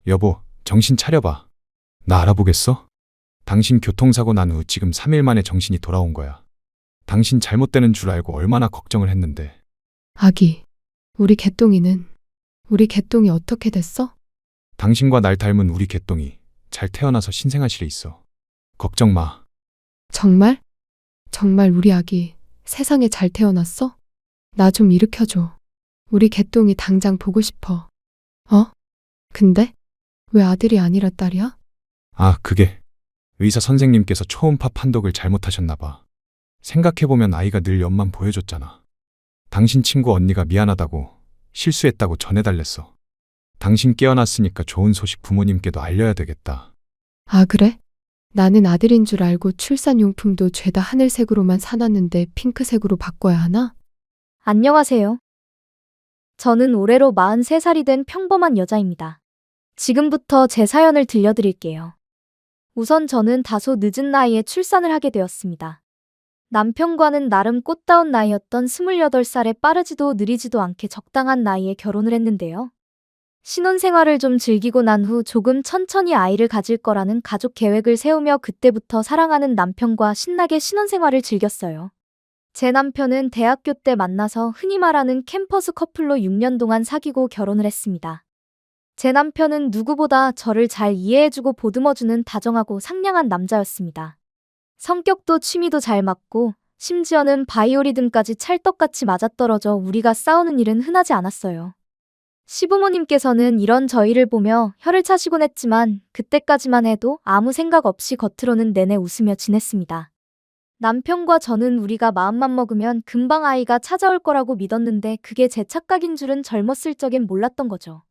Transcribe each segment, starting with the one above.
여보, 정신 차려봐. 나 알아보겠어? 당신 교통사고 난 후 지금 3일 만에 정신이 돌아온 거야. 당신 잘못되는 줄 알고 얼마나 걱정을 했는데. 아기, 우리 개똥이 어떻게 됐어? 당신과 날 닮은 우리 개똥이 잘 태어나서 신생아실에 있어. 걱정 마. 정말? 정말 우리 아기 세상에 잘 태어났어? 나 좀 일으켜줘. 우리 개똥이 당장 보고 싶어. 어? 근데? 왜 아들이 아니라 딸이야? 아, 그게 의사 선생님께서 초음파 판독을 잘못하셨나 봐. 생각해보면 아이가 늘 옆만 보여줬잖아. 당신 친구 언니가 미안하다고 실수했다고 전해달랬어. 당신 깨어났으니까 좋은 소식 부모님께도 알려야 되겠다. 아, 그래? 나는 아들인 줄 알고 출산용품도 죄다 하늘색으로만 사놨는데 핑크색으로 바꿔야 하나? 안녕하세요. 저는 올해로 43살이 된 평범한 여자입니다. 지금부터 제 사연을 들려드릴게요. 우선 저는 다소 늦은 나이에 출산을 하게 되었습니다. 남편과는 나름 꽃다운 나이였던 28살에 빠르지도 느리지도 않게 적당한 나이에 결혼을 했는데요. 신혼생활을 좀 즐기고 난 후 조금 천천히 아이를 가질 거라는 가족 계획을 세우며 그때부터 사랑하는 남편과 신나게 신혼생활을 즐겼어요. 제 남편은 대학교 때 만나서 흔히 말하는 캠퍼스 커플로 6년 동안 사귀고 결혼을 했습니다. 제 남편은 누구보다 저를 잘 이해해주고 보듬어주는 다정하고 상냥한 남자였습니다. 성격도 취미도 잘 맞고 심지어는 바이오리듬까지 찰떡같이 맞아떨어져 우리가 싸우는 일은 흔하지 않았어요. 시부모님께서는 이런 저희를 보며 혀를 차시곤 했지만 그때까지만 해도 아무 생각 없이 겉으로는 내내 웃으며 지냈습니다. 남편과 저는 우리가 마음만 먹으면 금방 아이가 찾아올 거라고 믿었는데 그게 제 착각인 줄은 젊었을 적엔 몰랐던 거죠.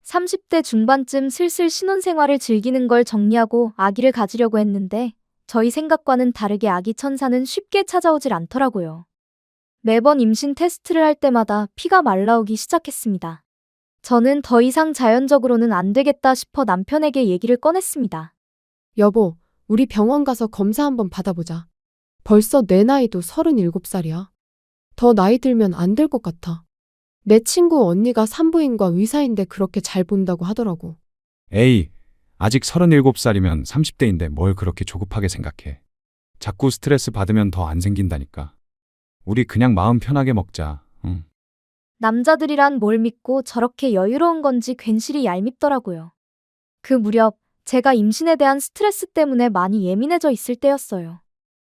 30대 중반쯤 슬슬 신혼생활을 즐기는 걸 정리하고 아기를 가지려고 했는데 저희 생각과는 다르게 아기 천사는 쉽게 찾아오질 않더라고요. 매번 임신 테스트를 할 때마다 피가 말라오기 시작했습니다. 저는 더 이상 자연적으로는 안 되겠다 싶어 남편에게 얘기를 꺼냈습니다. 여보, 우리 병원 가서 검사 한번 받아보자. 벌써 내 나이도 37살이야. 더 나이 들면 안 될 것 같아. 내 친구 언니가 산부인과 의사인데 그렇게 잘 본다고 하더라고. 에이, 아직 37살이면 30대인데 뭘 그렇게 조급하게 생각해. 자꾸 스트레스 받으면 더 안 생긴다니까. 우리 그냥 마음 편하게 먹자. 응. 남자들이란 뭘 믿고 저렇게 여유로운 건지 괜시리 얄밉더라고요. 그 무렵 제가 임신에 대한 스트레스 때문에 많이 예민해져 있을 때였어요.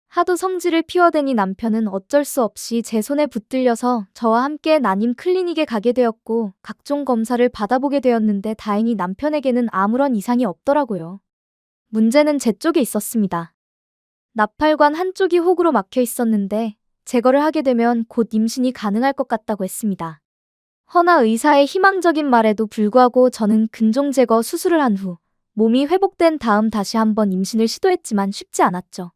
하도 성질을 피워대니 남편은 어쩔 수 없이 제 손에 붙들려서 저와 함께 난임 클리닉에 가게 되었고 각종 검사를 받아보게 되었는데 다행히 남편에게는 아무런 이상이 없더라고요. 문제는 제 쪽에 있었습니다. 나팔관 한쪽이 혹으로 막혀 있었는데 제거를 하게 되면 곧 임신이 가능할 것 같다고 했습니다. 허나 의사의 희망적인 말에도 불구하고 저는 근종 제거 수술을 한 후 몸이 회복된 다음 다시 한번 임신을 시도했지만 쉽지 않았죠.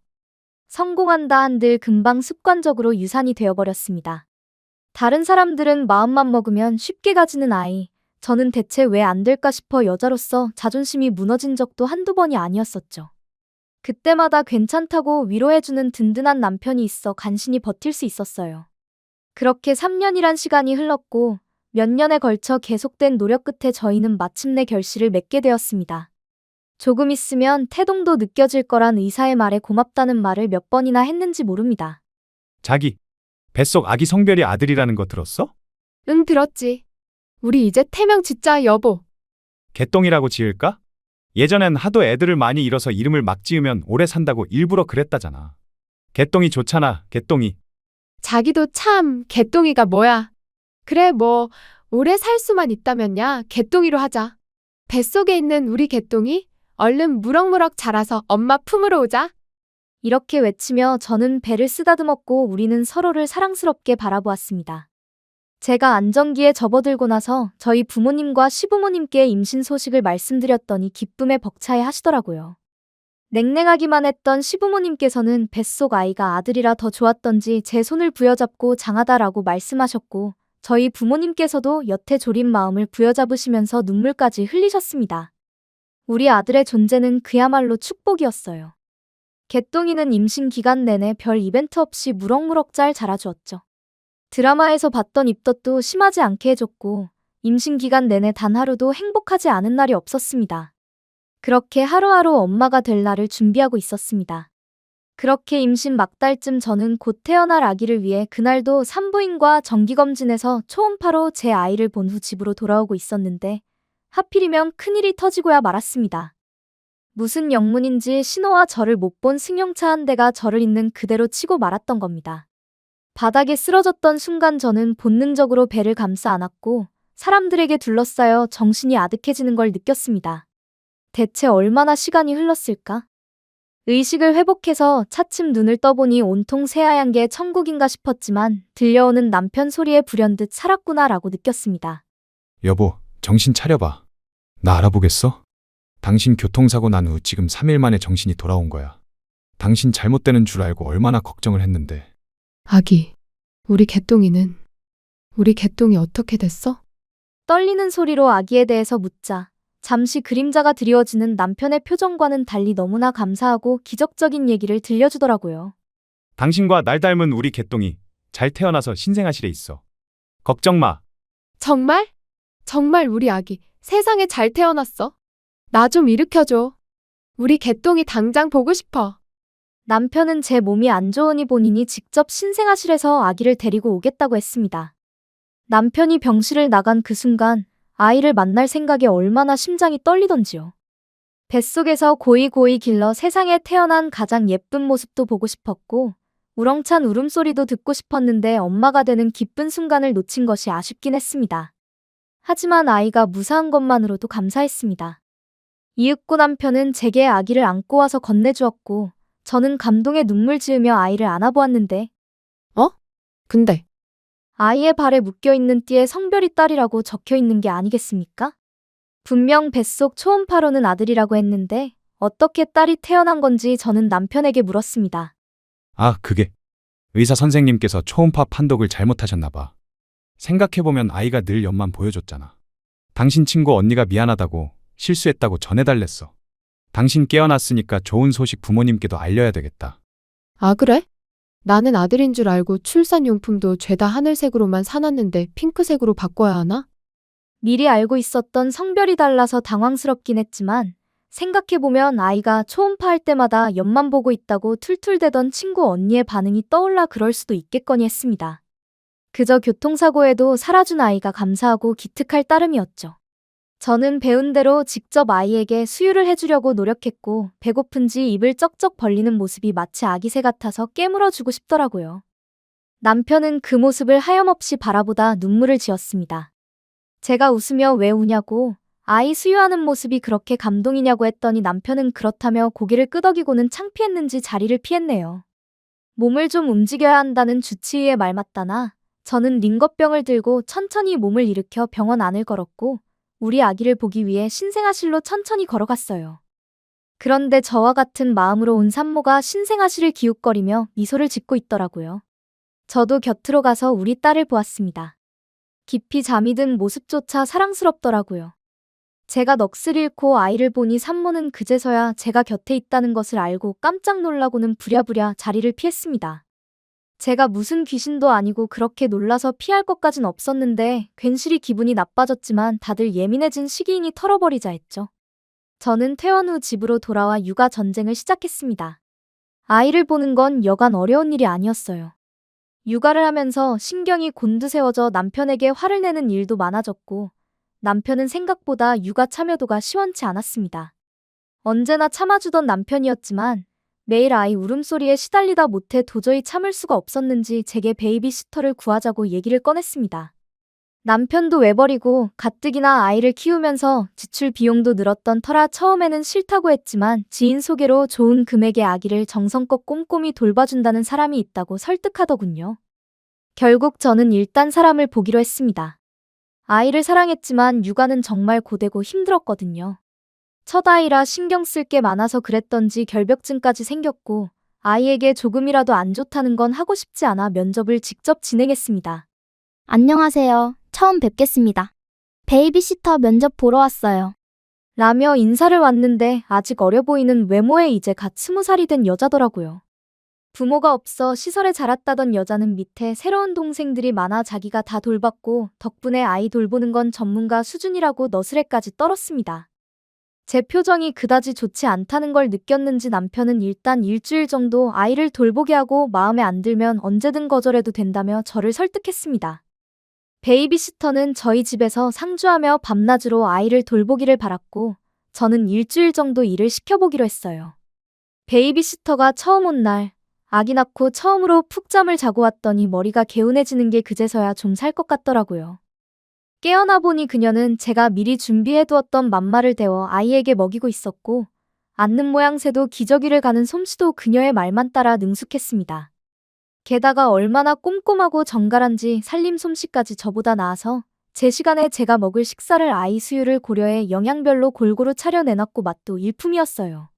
성공한다 한들 금방 습관적으로 유산이 되어버렸습니다. 다른 사람들은 마음만 먹으면 쉽게 가지는 아이, 저는 대체 왜 안 될까 싶어 여자로서 자존심이 무너진 적도 한두 번이 아니었었죠. 그때마다 괜찮다고 위로해주는 든든한 남편이 있어 간신히 버틸 수 있었어요. 그렇게 3년이란 시간이 흘렀고 몇 년에 걸쳐 계속된 노력 끝에 저희는 마침내 결실을 맺게 되었습니다. 조금 있으면 태동도 느껴질 거란 의사의 말에 고맙다는 말을 몇 번이나 했는지 모릅니다. 자기, 뱃속 아기 성별이 아들이라는 거 들었어? 응, 들었지. 우리 이제 태명 짓자, 여보. 개똥이라고 지을까? 예전엔 하도 애들을 많이 잃어서 이름을 막 지으면 오래 산다고 일부러 그랬다잖아. 개똥이 좋잖아, 개똥이. 자기도 참 개똥이가 뭐야. 그래, 뭐 오래 살 수만 있다면야 개똥이로 하자. 뱃속에 있는 우리 개똥이 얼른 무럭무럭 자라서 엄마 품으로 오자. 이렇게 외치며 저는 배를 쓰다듬었고 우리는 서로를 사랑스럽게 바라보았습니다. 제가 안정기에 접어들고 나서 저희 부모님과 시부모님께 임신 소식을 말씀드렸더니 기쁨에 벅차해 하시더라고요. 냉랭하기만 했던 시부모님께서는 뱃속 아이가 아들이라 더 좋았던지 제 손을 부여잡고 장하다라고 말씀하셨고 저희 부모님께서도 여태 졸인 마음을 부여잡으시면서 눈물까지 흘리셨습니다. 우리 아들의 존재는 그야말로 축복이었어요. 개똥이는 임신 기간 내내 별 이벤트 없이 무럭무럭 잘 자라주었죠. 드라마에서 봤던 입덧도 심하지 않게 해줬고 임신 기간 내내 단 하루도 행복하지 않은 날이 없었습니다. 그렇게 하루하루 엄마가 될 날을 준비하고 있었습니다. 그렇게 임신 막달쯤 저는 곧 태어날 아기를 위해 그날도 산부인과 정기검진에서 초음파로 제 아이를 본 후 집으로 돌아오고 있었는데 하필이면 큰일이 터지고야 말았습니다. 무슨 영문인지 신호와 저를 못 본 승용차 한 대가 저를 있는 그대로 치고 말았던 겁니다. 바닥에 쓰러졌던 순간 저는 본능적으로 배를 감싸 안았고 사람들에게 둘러싸여 정신이 아득해지는 걸 느꼈습니다. 대체 얼마나 시간이 흘렀을까? 의식을 회복해서 차츰 눈을 떠보니 온통 새하얀 게 천국인가 싶었지만 들려오는 남편 소리에 불현듯 살았구나라고 느꼈습니다. 여보, 정신 차려봐. 나 알아보겠어? 당신 교통사고 난 후 지금 3일 만에 정신이 돌아온 거야. 당신 잘못되는 줄 알고 얼마나 걱정을 했는데. 아기, 우리 개똥이는? 우리 개똥이 어떻게 됐어? 떨리는 소리로 아기에 대해서 묻자 잠시 그림자가 드리워지는 남편의 표정과는 달리 너무나 감사하고 기적적인 얘기를 들려주더라고요. 당신과 날 닮은 우리 개똥이 잘 태어나서 신생아실에 있어. 걱정 마. 정말? 정말 우리 아기 세상에 잘 태어났어. 나 좀 일으켜줘. 우리 개똥이 당장 보고 싶어. 남편은 제 몸이 안 좋으니 본인이 직접 신생아실에서 아기를 데리고 오겠다고 했습니다. 남편이 병실을 나간 그 순간 아이를 만날 생각에 얼마나 심장이 떨리던지요. 뱃속에서 고이고이 길러 세상에 태어난 가장 예쁜 모습도 보고 싶었고 우렁찬 울음소리도 듣고 싶었는데 엄마가 되는 기쁜 순간을 놓친 것이 아쉽긴 했습니다. 하지만 아이가 무사한 것만으로도 감사했습니다. 이윽고 남편은 제게 아기를 안고 와서 건네주었고 저는 감동에 눈물 지으며 아이를 안아보았는데 근데 아이의 발에 묶여있는 띠에 성별이 딸이라고 적혀있는 게 아니겠습니까? 분명 뱃속 초음파로는 아들이라고 했는데 어떻게 딸이 태어난 건지 저는 남편에게 물었습니다. 아, 그게 의사 선생님께서 초음파 판독을 잘못하셨나 봐. 생각해보면 아이가 늘 옆만 보여줬잖아. 당신 친구 언니가 미안하다고 실수했다고 전해달랬어. 당신 깨어났으니까 좋은 소식 부모님께도 알려야 되겠다. 아 그래? 나는 아들인 줄 알고 출산용품도 죄다 하늘색으로만 사놨는데 핑크색으로 바꿔야 하나? 미리 알고 있었던 성별이 달라서 당황스럽긴 했지만 생각해보면 아이가 초음파할 때마다 옆만 보고 있다고 툴툴대던 친구 언니의 반응이 떠올라 그럴 수도 있겠거니 했습니다. 그저 교통사고에도 살아준 아이가 감사하고 기특할 따름이었죠. 저는 배운 대로 직접 아이에게 수유를 해주려고 노력했고 배고픈지 입을 쩍쩍 벌리는 모습이 마치 아기새 같아서 깨물어주고 싶더라고요. 남편은 그 모습을 하염없이 바라보다 눈물을 지었습니다. 제가 웃으며 왜 우냐고 아이 수유하는 모습이 그렇게 감동이냐고 했더니 남편은 그렇다며 고개를 끄덕이고는 창피했는지 자리를 피했네요. 몸을 좀 움직여야 한다는 주치의의 말 맞다나 저는 링거병을 들고 천천히 몸을 일으켜 병원 안을 걸었고 우리 아기를 보기 위해 신생아실로 천천히 걸어갔어요. 그런데 저와 같은 마음으로 온 산모가 신생아실을 기웃거리며 미소를 짓고 있더라고요. 저도 곁으로 가서 우리 딸을 보았습니다. 깊이 잠이 든 모습조차 사랑스럽더라고요. 제가 넋을 잃고 아이를 보니 산모는 그제서야 제가 곁에 있다는 것을 알고 깜짝 놀라고는 부랴부랴 자리를 피했습니다. 제가 무슨 귀신도 아니고 그렇게 놀라서 피할 것까진 없었는데 괜시리 기분이 나빠졌지만 다들 예민해진 시기이니 털어버리자 했죠. 저는 퇴원 후 집으로 돌아와 육아 전쟁을 시작했습니다. 아이를 보는 건 여간 어려운 일이 아니었어요. 육아를 하면서 신경이 곤두세워져 남편에게 화를 내는 일도 많아졌고 남편은 생각보다 육아 참여도가 시원치 않았습니다. 언제나 참아주던 남편이었지만 매일 아이 울음소리에 시달리다 못해 도저히 참을 수가 없었는지 제게 베이비시터를 구하자고 얘기를 꺼냈습니다. 남편도 외버리고 가뜩이나 아이를 키우면서 지출 비용도 늘었던 터라 처음에는 싫다고 했지만 지인 소개로 좋은 금액의 아기를 정성껏 꼼꼼히 돌봐준다는 사람이 있다고 설득하더군요. 결국 저는 일단 사람을 보기로 했습니다. 아이를 사랑했지만 육아는 정말 고되고 힘들었거든요. 첫 아이라 신경 쓸 게 많아서 그랬던지 결벽증까지 생겼고 아이에게 조금이라도 안 좋다는 건 하고 싶지 않아 면접을 직접 진행했습니다. 안녕하세요. 처음 뵙겠습니다. 베이비시터 면접 보러 왔어요. 라며 인사를 왔는데 아직 어려 보이는 외모에 이제 갓 20살이 된 여자더라고요. 부모가 없어 시설에 자랐다던 여자는 밑에 새로운 동생들이 많아 자기가 다 돌봤고 덕분에 아이 돌보는 건 전문가 수준이라고 너스레까지 떨었습니다. 제 표정이 그다지 좋지 않다는 걸 느꼈는지 남편은 일단 일주일 정도 아이를 돌보게 하고 마음에 안 들면 언제든 거절해도 된다며 저를 설득했습니다. 베이비시터는 저희 집에서 상주하며 밤낮으로 아이를 돌보기를 바랐고 저는 일주일 정도 일을 시켜보기로 했어요. 베이비시터가 처음 온 날 아기 낳고 처음으로 푹 잠을 자고 왔더니 머리가 개운해지는 게 그제서야 좀 살 것 같더라고요. 깨어나 보니 그녀는 제가 미리 준비해두었던 맘마를 데워 아이에게 먹이고 있었고 앉는 모양새도 기저귀를 가는 솜씨도 그녀의 말만 따라 능숙했습니다. 게다가 얼마나 꼼꼼하고 정갈한지 살림 솜씨까지 저보다 나아서 제 시간에 제가 먹을 식사를 아이 수유를 고려해 영양별로 골고루 차려내놨고 맛도 일품이었어요.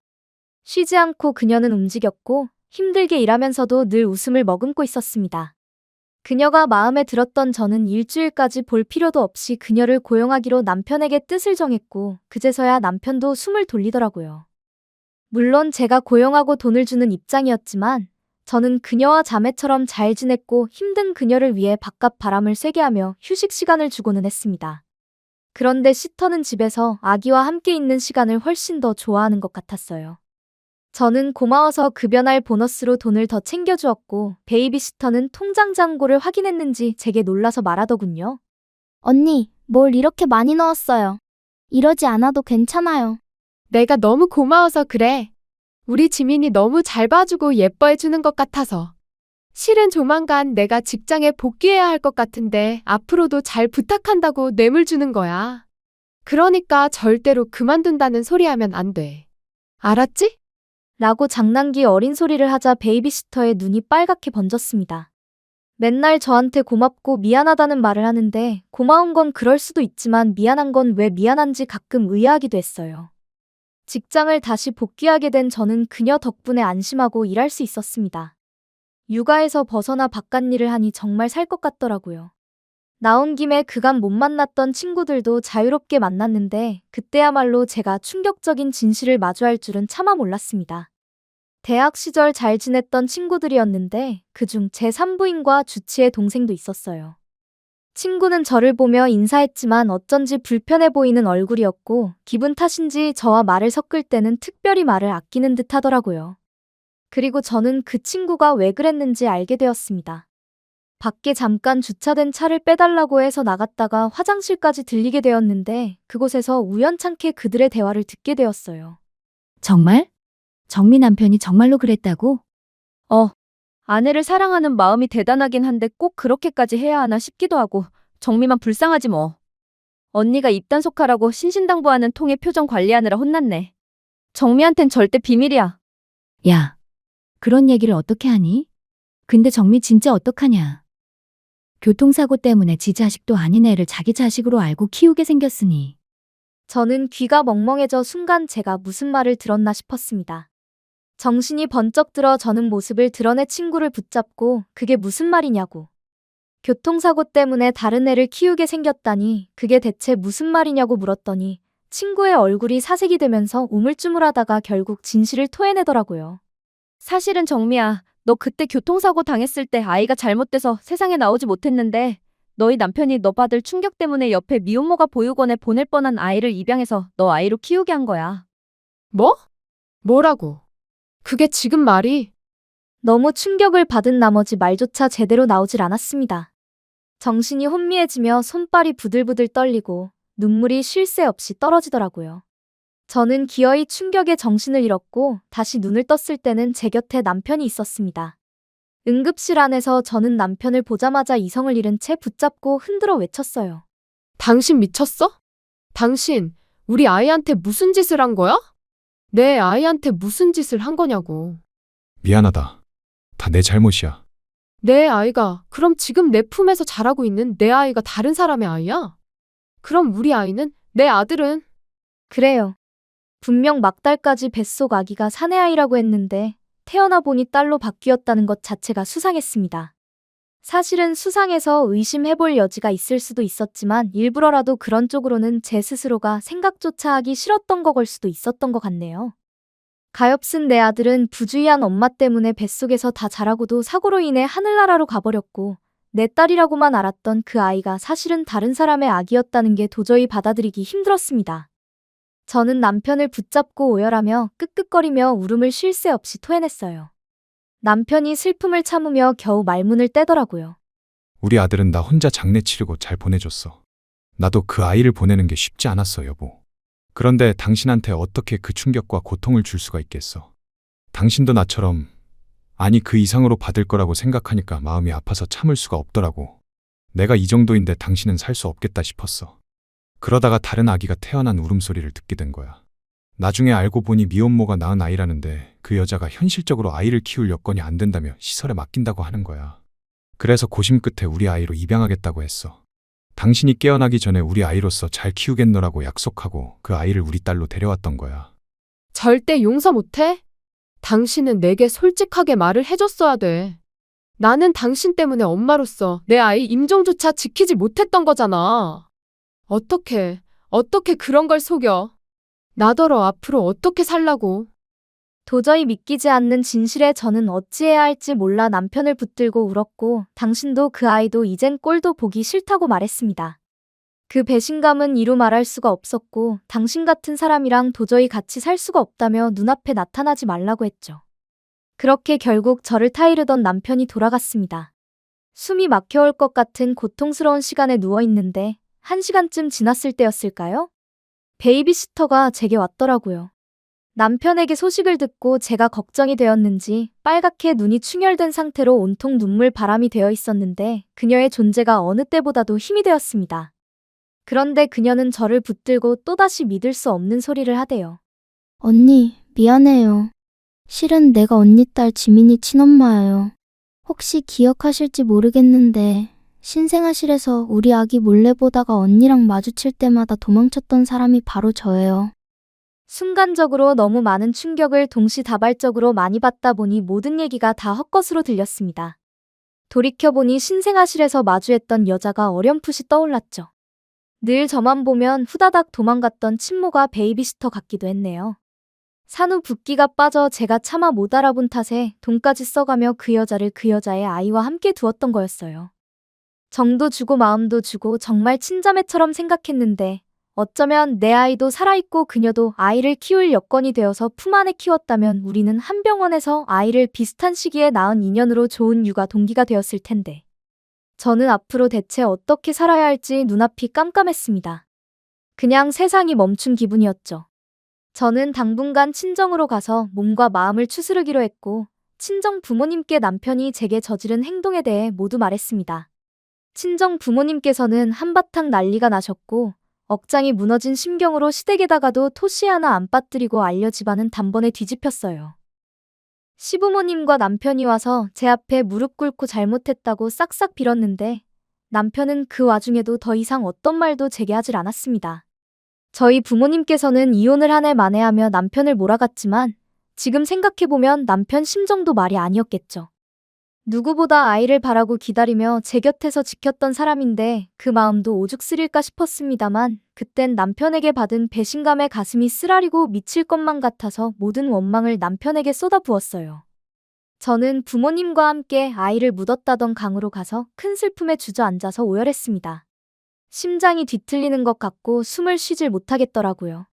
쉬지 않고 그녀는 움직였고 힘들게 일하면서도 늘 웃음을 머금고 있었습니다. 그녀가 마음에 들었던 저는 일주일까지 볼 필요도 없이 그녀를 고용하기로 남편에게 뜻을 정했고 그제서야 남편도 숨을 돌리더라고요. 물론 제가 고용하고 돈을 주는 입장이었지만 저는 그녀와 자매처럼 잘 지냈고 힘든 그녀를 위해 바깥 바람을 쐬게 하며 휴식 시간을 주고는 했습니다. 그런데 시터는 집에서 아기와 함께 있는 시간을 훨씬 더 좋아하는 것 같았어요. 저는 고마워서 급여 날 보너스로 돈을 더 챙겨주었고 베이비시터는 통장 잔고를 확인했는지 제게 놀라서 말하더군요. 언니, 뭘 이렇게 많이 넣었어요? 이러지 않아도 괜찮아요. 내가 너무 고마워서 그래. 우리 지민이 너무 잘 봐주고 예뻐해주는 것 같아서. 실은 조만간 내가 직장에 복귀해야 할 것 같은데 앞으로도 잘 부탁한다고 뇌물 주는 거야. 그러니까 절대로 그만둔다는 소리 하면 안 돼. 알았지? 라고 장난기 어린 소리를 하자 베이비시터의 눈이 빨갛게 번졌습니다. 맨날 저한테 고맙고 미안하다는 말을 하는데 고마운 건 그럴 수도 있지만 미안한 건 왜 미안한지 가끔 의아하기도 했어요. 직장을 다시 복귀하게 된 저는 그녀 덕분에 안심하고 일할 수 있었습니다. 육아에서 벗어나 바깥일을 하니 정말 살 것 같더라고요. 나온 김에 그간 못 만났던 친구들도 자유롭게 만났는데 그때야말로 제가 충격적인 진실을 마주할 줄은 차마 몰랐습니다. 대학 시절 잘 지냈던 친구들이었는데 그중 제 산부인과 주치의 동생도 있었어요. 친구는 저를 보며 인사했지만 어쩐지 불편해 보이는 얼굴이었고 기분 탓인지 저와 말을 섞을 때는 특별히 말을 아끼는 듯 하더라고요. 그리고 저는 그 친구가 왜 그랬는지 알게 되었습니다. 밖에 잠깐 주차된 차를 빼달라고 해서 나갔다가 화장실까지 들리게 되었는데 그곳에서 우연찮게 그들의 대화를 듣게 되었어요. 정말? 정미 남편이 정말로 그랬다고? 아내를 사랑하는 마음이 대단하긴 한데 꼭 그렇게까지 해야 하나 싶기도 하고 정미만 불쌍하지 뭐. 언니가 입단속하라고 신신당부하는 통의 표정 관리하느라 혼났네. 정미한텐 절대 비밀이야. 야, 그런 얘기를 어떻게 하니? 근데 정미 진짜 어떡하냐? 교통사고 때문에 지 자식도 아닌 애를 자기 자식으로 알고 키우게 생겼으니. 저는 귀가 멍멍해져 순간 제가 무슨 말을 들었나 싶었습니다. 정신이 번쩍 들어 저는 모습을 드러내 친구를 붙잡고 그게 무슨 말이냐고. 교통사고 때문에 다른 애를 키우게 생겼다니 그게 대체 무슨 말이냐고 물었더니 친구의 얼굴이 사색이 되면서 우물쭈물하다가 결국 진실을 토해내더라고요. 사실은 정미야, 너 그때 교통사고 당했을 때 아이가 잘못돼서 세상에 나오지 못했는데 너희 남편이 너 받을 충격 때문에 옆에 미혼모가 보육원에 보낼 뻔한 아이를 입양해서 너 아이로 키우게 한 거야. 뭐? 뭐라고? 그게 지금 말이? 너무 충격을 받은 나머지 말조차 제대로 나오질 않았습니다. 정신이 혼미해지며 손발이 부들부들 떨리고 눈물이 쉴 새 없이 떨어지더라고요. 저는 기어이 충격에 정신을 잃었고 다시 눈을 떴을 때는 제 곁에 남편이 있었습니다. 응급실 안에서 저는 남편을 보자마자 이성을 잃은 채 붙잡고 흔들어 외쳤어요. 당신 미쳤어? 당신 우리 아이한테 무슨 짓을 한 거야? 내 아이한테 무슨 짓을 한 거냐고. 미안하다. 다 내 잘못이야. 내 아이가 그럼 지금 내 품에서 자라고 있는 내 아이가 다른 사람의 아이야? 그럼 우리 아이는 내 아들은? 그래요. 분명 막달까지 뱃속 아기가 사내 아이라고 했는데 태어나 보니 딸로 바뀌었다는 것 자체가 수상했습니다. 사실은 수상해서 의심해볼 여지가 있을 수도 있었지만 일부러라도 그런 쪽으로는 제 스스로가 생각조차 하기 싫었던 걸 수도 있었던 것 같네요. 가엾은 내 아들은 부주의한 엄마 때문에 뱃속에서 다 자라고도 사고로 인해 하늘나라로 가버렸고 내 딸이라고만 알았던 그 아이가 사실은 다른 사람의 아기였다는 게 도저히 받아들이기 힘들었습니다. 저는 남편을 붙잡고 오열하며 끄끄거리며 울음을 쉴 새 없이 토해냈어요. 남편이 슬픔을 참으며 겨우 말문을 떼더라고요. 우리 아들은 나 혼자 장례 치르고 잘 보내줬어. 나도 그 아이를 보내는 게 쉽지 않았어, 여보. 그런데 당신한테 어떻게 그 충격과 고통을 줄 수가 있겠어? 당신도 나처럼, 아니 그 이상으로 받을 거라고 생각하니까 마음이 아파서 참을 수가 없더라고. 내가 이 정도인데 당신은 살 수 없겠다 싶었어. 그러다가 다른 아기가 태어난 울음소리를 듣게 된 거야. 나중에 알고 보니 미혼모가 낳은 아이라는데 그 여자가 현실적으로 아이를 키울 여건이 안 된다며 시설에 맡긴다고 하는 거야. 그래서 고심 끝에 우리 아이로 입양하겠다고 했어. 당신이 깨어나기 전에 우리 아이로서 잘 키우겠노라고 약속하고 그 아이를 우리 딸로 데려왔던 거야. 절대 용서 못해? 당신은 내게 솔직하게 말을 해줬어야 돼. 나는 당신 때문에 엄마로서 내 아이 임종조차 지키지 못했던 거잖아. 어떻게 그런 걸 속여? 나더러 앞으로 어떻게 살라고? 도저히 믿기지 않는 진실에 저는 어찌해야 할지 몰라 남편을 붙들고 울었고 당신도 그 아이도 이젠 꼴도 보기 싫다고 말했습니다. 그 배신감은 이루 말할 수가 없었고 당신 같은 사람이랑 도저히 같이 살 수가 없다며 눈앞에 나타나지 말라고 했죠. 그렇게 결국 저를 타이르던 남편이 돌아갔습니다. 숨이 막혀올 것 같은 고통스러운 시간에 누워있는데 1시간쯤 지났을 때였을까요? 베이비시터가 제게 왔더라고요. 남편에게 소식을 듣고 제가 걱정이 되었는지 빨갛게 눈이 충혈된 상태로 온통 눈물 바람이 되어 있었는데 그녀의 존재가 어느 때보다도 힘이 되었습니다. 그런데 그녀는 저를 붙들고 또다시 믿을 수 없는 소리를 하대요. 언니, 미안해요. 실은 내가 언니 딸 지민이 친엄마예요. 혹시 기억하실지 모르겠는데 신생아실에서 우리 아기 몰래 보다가 언니랑 마주칠 때마다 도망쳤던 사람이 바로 저예요. 순간적으로 너무 많은 충격을 동시다발적으로 많이 받다 보니 모든 얘기가 다 헛것으로 들렸습니다. 돌이켜보니 신생아실에서 마주했던 여자가 어렴풋이 떠올랐죠. 늘 저만 보면 후다닥 도망갔던 친모가 베이비시터 같기도 했네요. 산후 붓기가 빠져 제가 차마 못 알아본 탓에 돈까지 써가며 그 여자를 그 여자의 아이와 함께 두었던 거였어요. 정도 주고 마음도 주고 정말 친자매처럼 생각했는데 어쩌면 내 아이도 살아있고 그녀도 아이를 키울 여건이 되어서 품 안에 키웠다면 우리는 한 병원에서 아이를 비슷한 시기에 낳은 인연으로 좋은 육아 동기가 되었을 텐데. 저는 앞으로 대체 어떻게 살아야 할지 눈앞이 깜깜했습니다. 그냥 세상이 멈춘 기분이었죠. 저는 당분간 친정으로 가서 몸과 마음을 추스르기로 했고 친정 부모님께 남편이 제게 저지른 행동에 대해 모두 말했습니다. 친정 부모님께서는 한바탕 난리가 나셨고 억장이 무너진 심경으로 시댁에다가도 토시 하나 안 빠뜨리고 알려 집안은 단번에 뒤집혔어요. 시부모님과 남편이 와서 제 앞에 무릎 꿇고 잘못했다고 싹싹 빌었는데 남편은 그 와중에도 더 이상 어떤 말도 제게 하질 않았습니다. 저희 부모님께서는 이혼을 한 해 만에 하며 남편을 몰아갔지만 지금 생각해보면 남편 심정도 말이 아니었겠죠. 누구보다 아이를 바라고 기다리며 제 곁에서 지켰던 사람인데 그 마음도 오죽 쓰릴까 싶었습니다만 그땐 남편에게 받은 배신감에 가슴이 쓰라리고 미칠 것만 같아서 모든 원망을 남편에게 쏟아부었어요. 저는 부모님과 함께 아이를 묻었다던 강으로 가서 큰 슬픔에 주저앉아서 오열했습니다. 심장이 뒤틀리는 것 같고 숨을 쉬질 못하겠더라고요.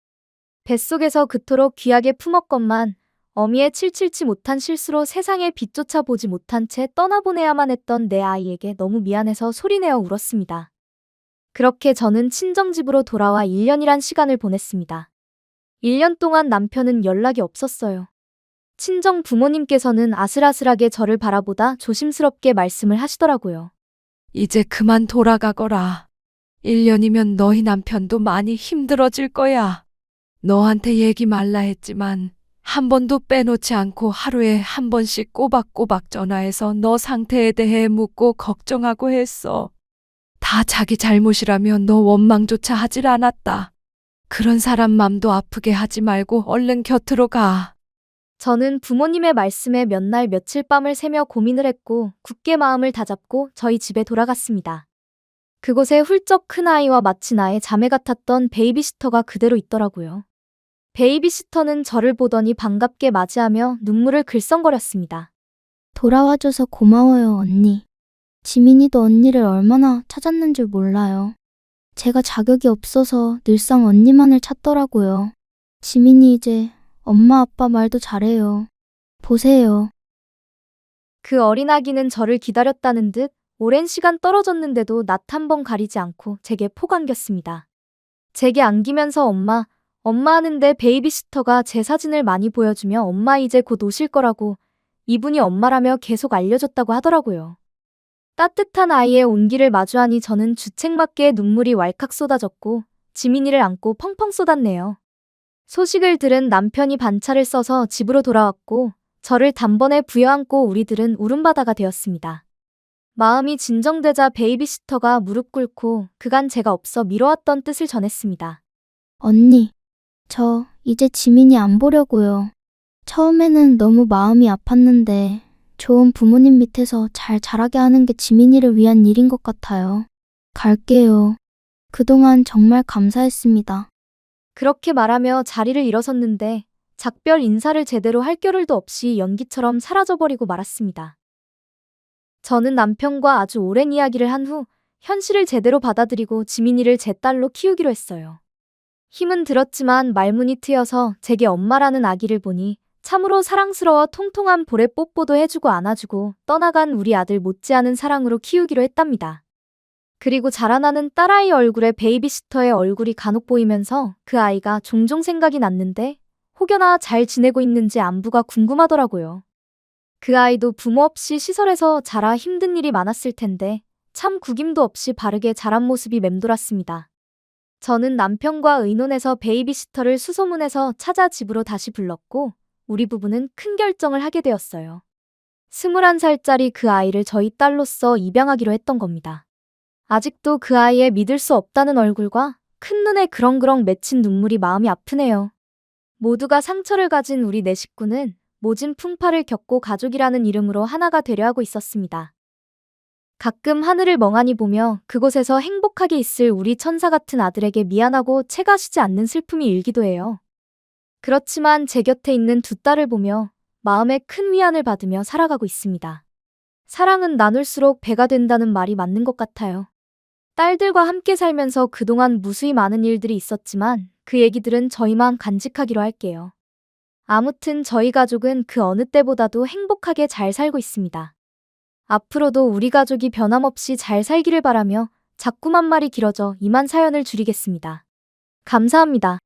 뱃속에서 그토록 귀하게 품었건만 어미의 칠칠치 못한 실수로 세상에 빛조차 보지 못한 채 떠나보내야만 했던 내 아이에게 너무 미안해서 소리내어 울었습니다. 그렇게 저는 친정집으로 돌아와 1년이란 시간을 보냈습니다. 1년 동안 남편은 연락이 없었어요. 친정 부모님께서는 아슬아슬하게 저를 바라보다 조심스럽게 말씀을 하시더라고요. 이제 그만 돌아가거라. 1년이면 너희 남편도 많이 힘들어질 거야. 너한테 얘기 말라 했지만 한 번도 빼놓지 않고 하루에 한 번씩 꼬박꼬박 전화해서 너 상태에 대해 묻고 걱정하고 했어. 다 자기 잘못이라면 너 원망조차 하질 않았다. 그런 사람 맘도 아프게 하지 말고 얼른 곁으로 가. 저는 부모님의 말씀에 몇 날 며칠 밤을 새며 고민을 했고 굳게 마음을 다잡고 저희 집에 돌아갔습니다. 그곳에 훌쩍 큰 아이와 마치 나의 자매 같았던 베이비시터가 그대로 있더라고요. 베이비시터는 저를 보더니 반갑게 맞이하며 눈물을 글썽거렸습니다. 돌아와줘서 고마워요, 언니. 지민이도 언니를 얼마나 찾았는 줄 몰라요. 제가 자격이 없어서 늘상 언니만을 찾더라고요. 지민이 이제 엄마 아빠 말도 잘해요. 보세요. 그 어린 아기는 저를 기다렸다는 듯 오랜 시간 떨어졌는데도 낯 한 번 가리지 않고 제게 폭 안겼습니다. 제게 안기면서 엄마 하는데 베이비시터가 제 사진을 많이 보여주며 엄마 이제 곧 오실 거라고 이분이 엄마라며 계속 알려줬다고 하더라고요. 따뜻한 아이의 온기를 마주하니 저는 주책맞게 눈물이 왈칵 쏟아졌고 지민이를 안고 펑펑 쏟았네요. 소식을 들은 남편이 반차를 써서 집으로 돌아왔고 저를 단번에 부여안고 우리들은 울음바다가 되었습니다. 마음이 진정되자 베이비시터가 무릎 꿇고 그간 제가 없어 미뤄왔던 뜻을 전했습니다. 언니, 저 이제 지민이 안 보려고요. 처음에는 너무 마음이 아팠는데 좋은 부모님 밑에서 잘 자라게 하는 게 지민이를 위한 일인 것 같아요. 갈게요. 그동안 정말 감사했습니다. 그렇게 말하며 자리를 일어섰는데 작별 인사를 제대로 할 겨를도 없이 연기처럼 사라져버리고 말았습니다. 저는 남편과 아주 오랜 이야기를 한 후 현실을 제대로 받아들이고 지민이를 제 딸로 키우기로 했어요. 힘은 들었지만 말문이 트여서 제게 엄마라는 아기를 보니 참으로 사랑스러워 통통한 볼에 뽀뽀도 해주고 안아주고 떠나간 우리 아들 못지않은 사랑으로 키우기로 했답니다. 그리고 자라나는 딸아이 얼굴에 베이비시터의 얼굴이 간혹 보이면서 그 아이가 종종 생각이 났는데 혹여나 잘 지내고 있는지 안부가 궁금하더라고요. 그 아이도 부모 없이 시설에서 자라 힘든 일이 많았을 텐데 참 구김도 없이 바르게 자란 모습이 맴돌았습니다. 저는 남편과 의논해서 베이비시터를 수소문해서 찾아 집으로 다시 불렀고 우리 부부는 큰 결정을 하게 되었어요. 21살짜리 그 아이를 저희 딸로서 입양하기로 했던 겁니다. 아직도 그 아이의 믿을 수 없다는 얼굴과 큰 눈에 그렁그렁 맺힌 눈물이 마음이 아프네요. 모두가 상처를 가진 우리 네 식구는 모진 풍파를 겪고 가족이라는 이름으로 하나가 되려 하고 있었습니다. 가끔 하늘을 멍하니 보며 그곳에서 행복하게 있을 우리 천사 같은 아들에게 미안하고 채가 쉬지 않는 슬픔이 일기도 해요. 그렇지만 제 곁에 있는 두 딸을 보며 마음에 큰 위안을 받으며 살아가고 있습니다. 사랑은 나눌수록 배가 된다는 말이 맞는 것 같아요. 딸들과 함께 살면서 그동안 무수히 많은 일들이 있었지만 그 얘기들은 저희만 간직하기로 할게요. 아무튼 저희 가족은 그 어느 때보다도 행복하게 잘 살고 있습니다. 앞으로도 우리 가족이 변함없이 잘 살기를 바라며 자꾸만 말이 길어져 이만 사연을 줄이겠습니다. 감사합니다.